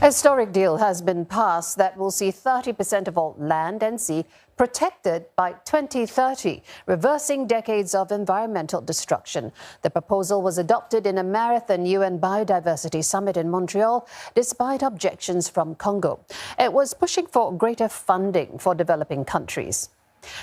A historic deal has been passed that will see 30% of all land and sea protected by 2030, reversing decades of environmental destruction. The proposal was adopted in a marathon UN biodiversity summit in Montreal, despite objections from Congo. It was pushing for greater funding for developing countries.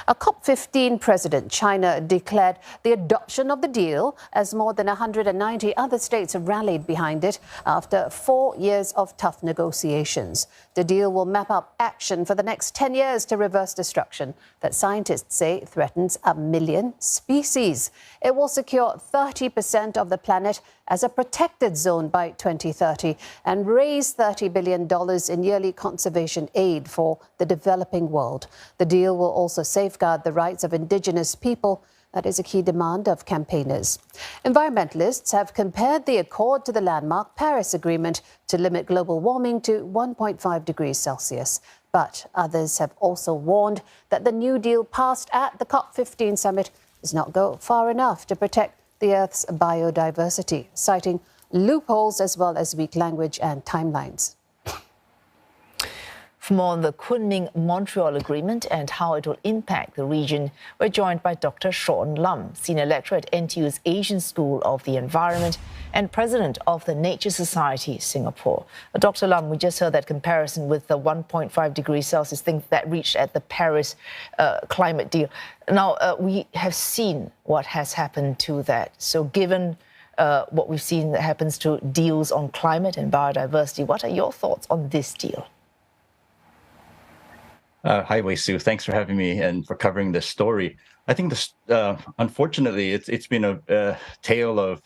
A COP15 president, China declared the adoption of the deal as more than 190 other states have rallied behind it after 4 years of tough negotiations. The deal will map out action for the next 10 years to reverse destruction that scientists say threatens 1 million species. It will secure 30% of the planet as a protected zone by 2030 and raise $30 billion in yearly conservation aid for the developing world. The deal will also safeguard the rights of indigenous people. That is a key demand of campaigners. Environmentalists have compared the accord to the landmark Paris Agreement to limit global warming to 1.5 degrees Celsius. But others have also warned that the new deal passed at the COP15 summit does not go far enough to protect the Earth's biodiversity, citing loopholes as well as weak language and timelines. For more on the Kunming-Montreal agreement and how it will impact the region, we're joined by Dr. Shawn Lum, Senior Lecturer at NTU's Asian School of the Environment and President of the Nature Society, Singapore. Dr. Lum, we just heard that comparison with the 1.5 degrees Celsius thing that reached at the Paris climate deal. Now, we have seen what has happened to that. So given what we've seen that happens to deals on climate and biodiversity, what are your thoughts on this deal? Hi, Wei Su. Thanks for having me and for covering this story. I think this, unfortunately, it's been a tale of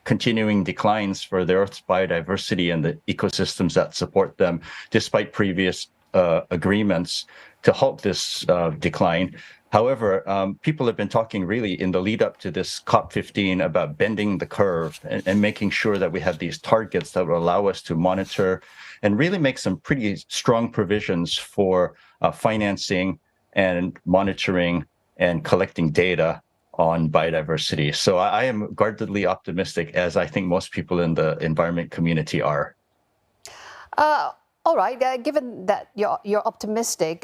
continuing declines for the Earth's biodiversity and the ecosystems that support them, despite previous agreements to halt this decline. However, people have been talking really in the lead up to this COP15 about bending the curve and making sure that we have these targets that will allow us to monitor and really make some pretty strong provisions for financing and monitoring and collecting data on biodiversity. So I am guardedly optimistic, as I think most people in the environment community are. All right, given that you're optimistic,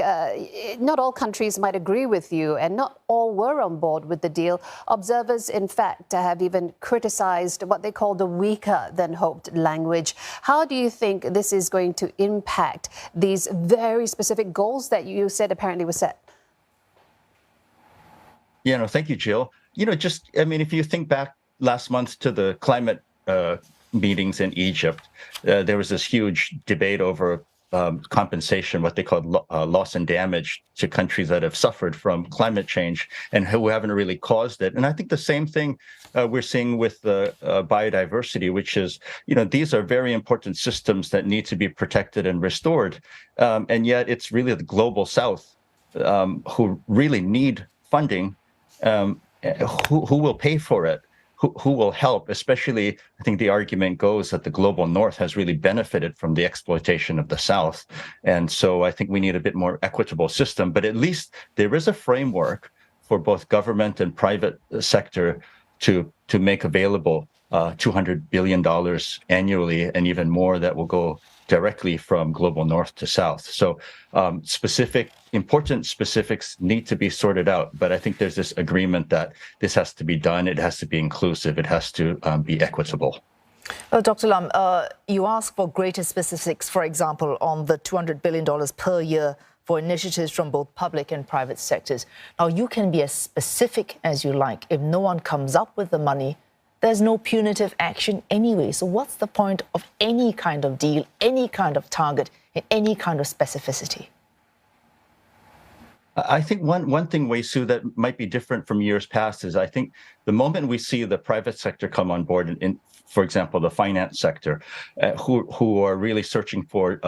not all countries might agree with you, and not all were on board with the deal. Observers, in fact, have even criticized what they call the weaker than hoped language. How do you think this is going to impact these very specific goals that you said apparently were set? Yeah, no, thank you, Jill. If you think back last month to the climate meetings in Egypt, there was this huge debate over compensation, what they called loss and damage to countries that have suffered from climate change and who haven't really caused it. And I think the same thing we're seeing with the biodiversity, which is, these are very important systems that need to be protected and restored. And yet it's really the global South who really need funding, who will pay for it. Who will help, especially, I think the argument goes that the global North has really benefited from the exploitation of the South. And so I think we need a bit more equitable system, but at least there is a framework for both government and private sector to make available $200 billion annually and even more that will go directly from global North to South. So important specifics need to be sorted out. But I think there's this agreement that this has to be done. It has to be inclusive. It has to be equitable. Well, Dr. Lum, you ask for greater specifics, for example, on the $200 billion per year for initiatives from both public and private sectors. Now, you can be as specific as you like. If no one comes up with the money, there's no punitive action anyway. So what's the point of any kind of deal, any kind of target, and any kind of specificity? I think one thing, Wei Su, that might be different from years past is I think the moment we see the private sector come on board, in for example, the finance sector, who are really searching for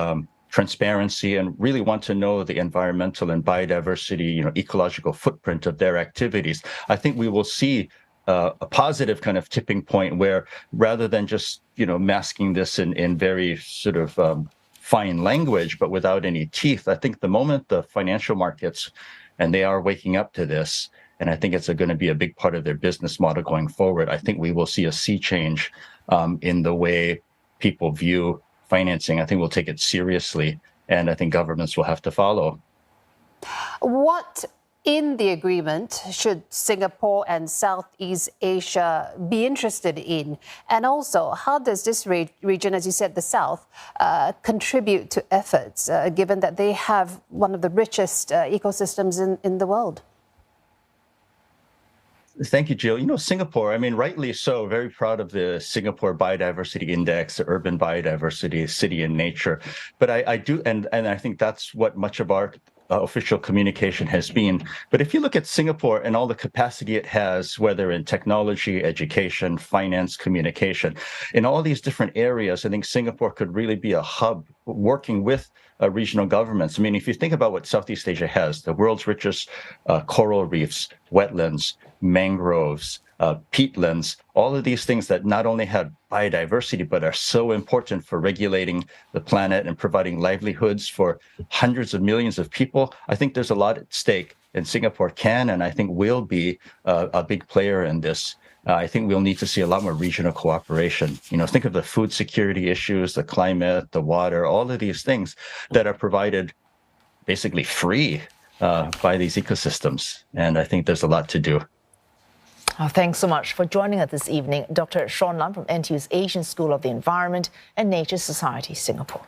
transparency and really want to know the environmental and biodiversity, ecological footprint of their activities, I think we will see a positive kind of tipping point where rather than just, masking this in very sort of fine language, but without any teeth, I think the moment the financial markets, and they are waking up to this, and I think it's going to be a big part of their business model going forward, I think we will see a sea change in the way people view financing, I think we'll take it seriously, and I think governments will have to follow. What in the agreement should Singapore and Southeast Asia be interested in? And also, how does this region, as you said, the South, contribute to efforts, given that they have one of the richest ecosystems in the world? Thank you, Jill. You know, Singapore, I mean, rightly so, very proud of the Singapore Biodiversity Index, the urban biodiversity, city and nature. But I do, and I think that's what much of our official communication has been. But if you look at Singapore and all the capacity it has, whether in technology, education, finance, communication, in all these different areas, I think Singapore could really be a hub working with regional governments. I mean, if you think about what Southeast Asia has, the world's richest coral reefs, wetlands, mangroves, peatlands, all of these things that not only have biodiversity, but are so important for regulating the planet and providing livelihoods for hundreds of millions of people. I think there's a lot at stake, and Singapore can, and I think will be a big player in this. I think we'll need to see a lot more regional cooperation. You know, think of the food security issues, the climate, the water, all of these things that are provided basically free by these ecosystems. And I think there's a lot to do. Thanks so much for joining us this evening, Dr. Shawn Lum from NTU's Asian School of the Environment and Nature Society, Singapore.